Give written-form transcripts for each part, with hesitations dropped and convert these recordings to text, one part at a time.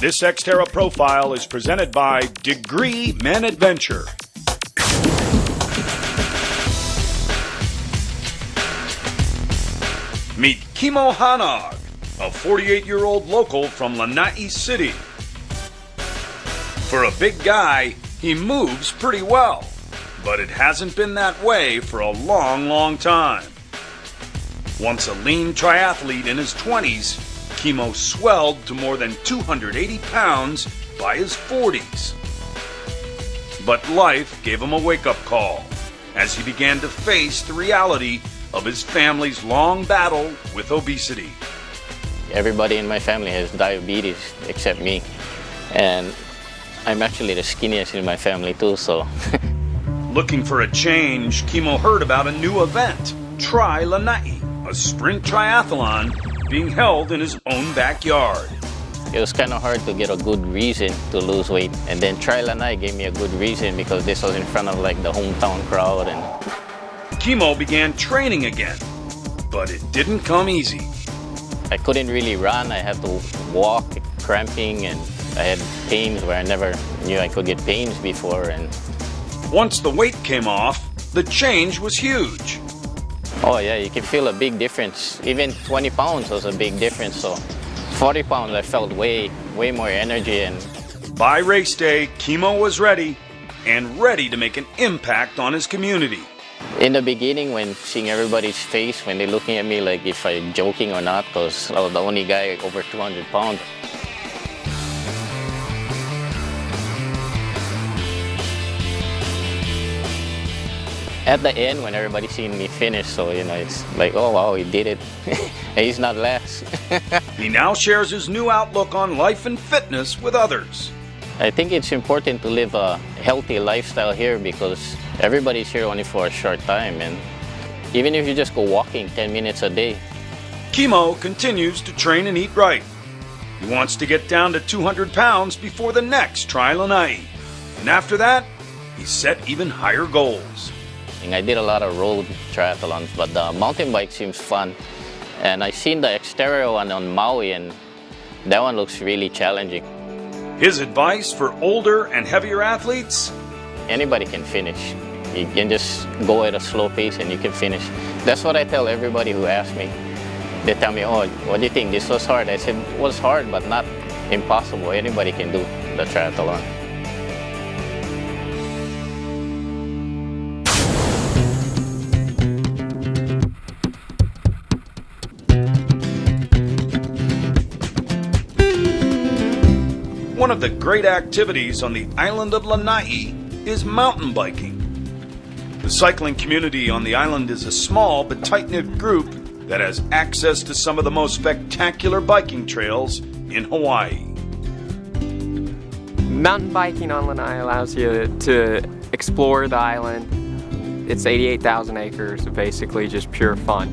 This Xterra profile is presented by Degree Men Adventure. Meet Kimo, a 48-year-old local from Lanai City. For a big guy, he moves pretty well, but it hasn't been that way for a long time. Once a lean triathlete in his 20s, Kimo swelled to more than 280 pounds by his 40s. But life gave him a wake-up call as he began to face the reality of his family's long battle with obesity. Everybody in my family has diabetes except me, and I'm actually the skinniest in my family too, so. Looking for a change, Kimo heard about a new event, TriLanai, a sprint triathlon being held in his own backyard. It was kind of hard to get a good reason to lose weight, and then TriLanai gave me a good reason because this was in front of like the hometown crowd. And Kimo began training again, but it didn't come easy. I couldn't really run. I had to walk, cramping, and I had pains where I never knew I could get pains before. And once the weight came off, the change was huge. Oh yeah, you can feel a big difference. Even 20 pounds was a big difference. So 40 pounds, I felt way more energy. And by race day, Kimo was ready to make an impact on his community. In the beginning, when seeing everybody's face, when they're looking at me like if I'm joking or not, because I was the only guy over 200 pounds. At the end, when everybody's seeing me finish, so you know, it's like, oh wow, he did it. And he's not last. He now shares his new outlook on life and fitness with others. I think it's important to live a healthy lifestyle here because everybody's here only for a short time, and even if you just go walking 10 minutes a day. Kimo continues to train and eat right. He wants to get down to 200 pounds before the next TriLanai. And after that, he set even higher goals. I did a lot of road triathlons, but the mountain bike seems fun. And I seen the Xterra one on Maui, and that one looks really challenging. His advice for older and heavier athletes? Anybody can finish. You can just go at a slow pace and you can finish. That's what I tell everybody who asks me. They tell me, oh, what do you think? This was hard. I said, it was hard, but not impossible. Anybody can do the triathlon. One of the great activities on the island of Lanai is mountain biking. The cycling community on the island is a small but tight-knit group that has access to some of the most spectacular biking trails in Hawaii. Mountain biking on Lanai allows you to explore the island. It's 88,000 acres of basically just pure fun.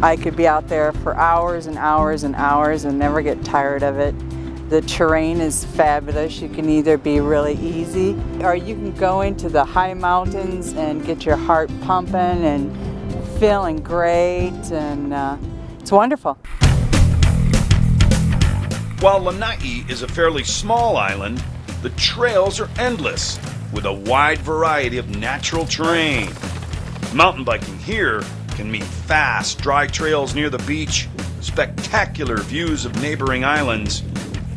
I could be out there for hours and hours and hours and never get tired of it. The terrain is fabulous. You can either be really easy or you can go into the high mountains and get your heart pumping and feeling great, and it's wonderful. While Lanai is a fairly small island, the trails are endless with a wide variety of natural terrain. Mountain biking here can mean fast, dry trails near the beach, spectacular views of neighboring islands,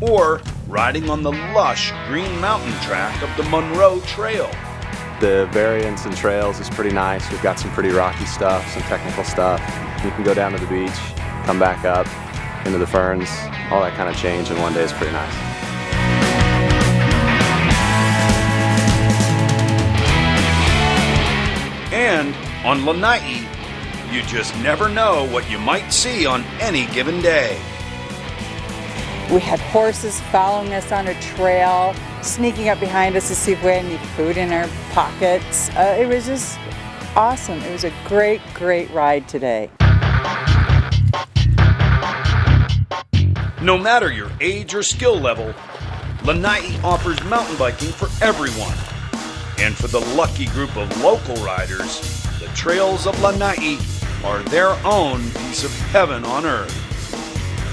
or riding on the lush green mountain track of the Monroe Trail. The variance in trails is pretty nice. We've got some pretty rocky stuff, some technical stuff. You can go down to the beach, come back up into the ferns, all that kind of change in one day is pretty nice. And on Lanai, you just never know what you might see on any given day. We had horses following us on a trail, sneaking up behind us to see if we had any food in our pockets. It was just awesome. It was a great ride today. No matter your age or skill level, Lanai offers mountain biking for everyone. And for the lucky group of local riders, the trails of Lanai are their own piece of heaven on earth.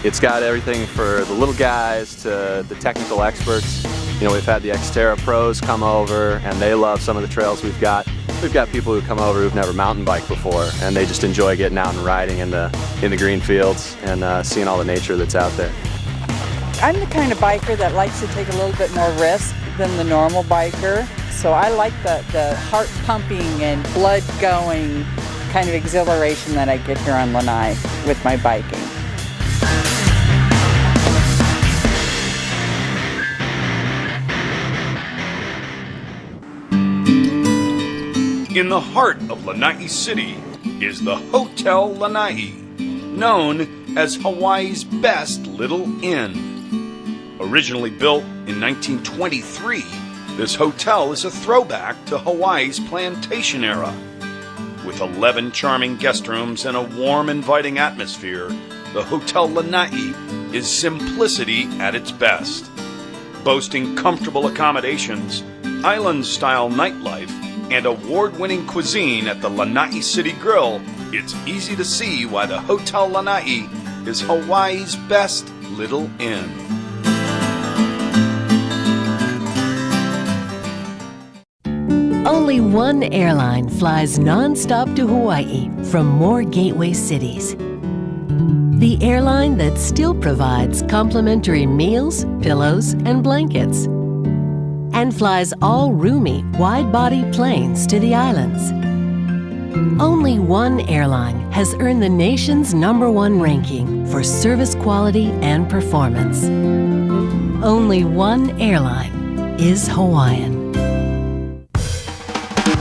It's got everything for the little guys to the technical experts. You know, we've had the Xterra pros come over and they love some of the trails we've got. We've got people who come over who've never mountain biked before and they just enjoy getting out and riding in the green fields and seeing all the nature that's out there. I'm the kind of biker that likes to take a little bit more risk than the normal biker. So I like the heart pumping and blood going kind of exhilaration that I get here on Lanai with my biking. In the heart of Lanai City is the Hotel Lanai, known as Hawaii's best little inn. Originally built in 1923, this hotel is a throwback to Hawaii's plantation era. With 11 charming guest rooms and a warm, inviting atmosphere, the Hotel Lanai is simplicity at its best. Boasting comfortable accommodations, island-style nightlife, and award-winning cuisine at the Lanai City Grill, it's easy to see why the Hotel Lanai is Hawaii's best little inn. Only one airline flies non-stop to Hawaii from more gateway cities. The airline that still provides complimentary meals, pillows, and blankets, and flies all roomy, wide-body planes to the islands. Only one airline has earned the nation's #1 ranking for service quality and performance. Only one airline is Hawaiian.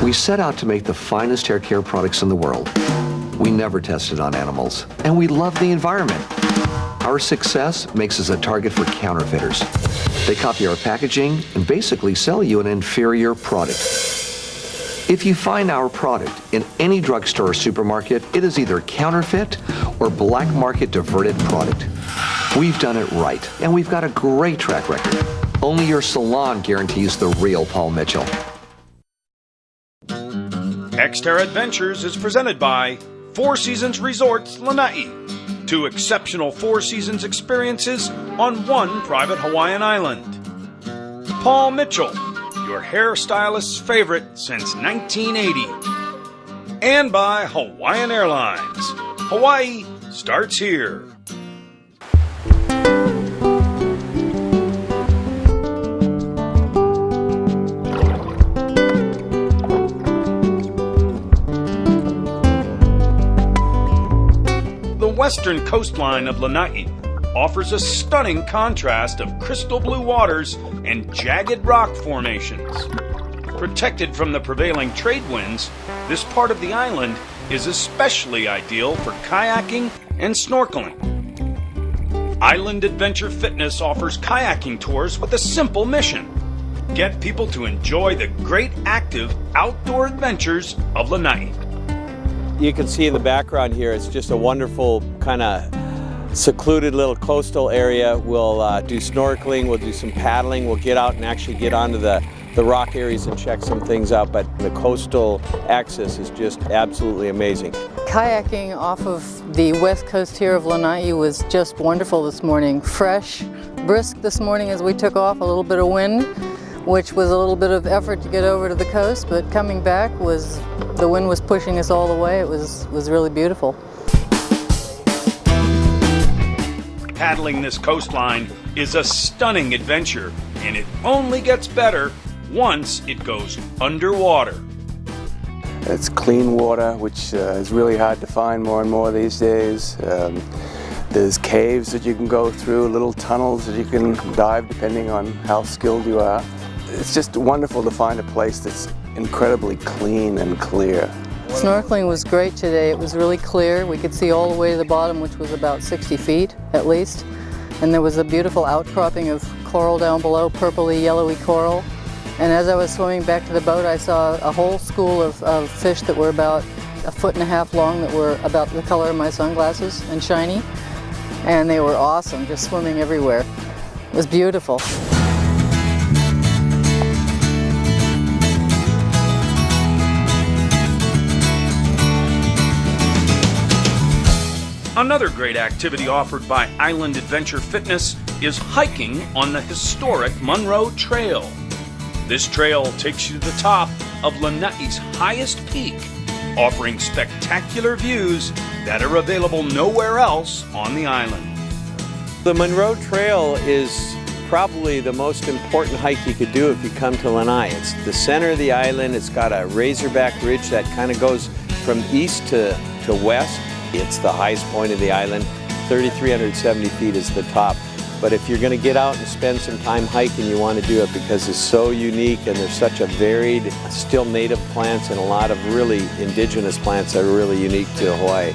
We set out to make the finest hair care products in the world. We never tested on animals, and we love the environment. Our success makes us a target for counterfeiters. They copy our packaging and basically sell you an inferior product. If you find our product in any drugstore or supermarket, it is either counterfeit or black market diverted product. We've done it right, and we've got a great track record. Only your salon guarantees the real Paul Mitchell. Xterra Adventures is presented by Four Seasons Resorts Lanai. 2 exceptional Four Seasons experiences on 1 private Hawaiian island. Paul Mitchell, your hairstylist's favorite since 1980. And by Hawaiian Airlines. Hawaii starts here. The western coastline of Lanai offers a stunning contrast of crystal blue waters and jagged rock formations. Protected from the prevailing trade winds, this part of the island is especially ideal for kayaking and snorkeling. Island Adventure Fitness offers kayaking tours with a simple mission: get people to enjoy the great active outdoor adventures of Lanai. You can see in the background here, it's just a wonderful kind of secluded little coastal area. We'll do snorkeling, we'll do some paddling, we'll get out and actually get onto the rock areas and check some things out, but the coastal access is just absolutely amazing. Kayaking off of the west coast here of Lanai was just wonderful this morning. Fresh, brisk this morning as we took off, a little bit of wind, which was a little bit of effort to get over to the coast, but coming back the wind was pushing us all the way. It was really beautiful. Paddling this coastline is a stunning adventure, and it only gets better once it goes underwater. It's clean water, which is really hard to find more and more these days. There's caves that you can go through, little tunnels that you can dive depending on how skilled you are. It's just wonderful to find a place that's incredibly clean and clear. Snorkeling was great today. It was really clear. We could see all the way to the bottom, which was about 60 feet at least. And there was a beautiful outcropping of coral down below, purpley, yellowy coral. And as I was swimming back to the boat, I saw a whole school of fish that were about 1.5 feet long, that were about the color of my sunglasses and shiny. And they were awesome, just swimming everywhere. It was beautiful. Another great activity offered by Island Adventure Fitness is hiking on the historic Monroe Trail. This trail takes you to the top of Lanai's highest peak, offering spectacular views that are available nowhere else on the island. The Monroe Trail is probably the most important hike you could do if you come to Lanai. It's the center of the island. It's got a razorback ridge that kind of goes from east to west. It's the highest point of the island. 3,370 feet is the top. But if you're going to get out and spend some time hiking, you want to do it because it's so unique and there's such a varied, still native plants and a lot of really indigenous plants that are really unique to Hawaii.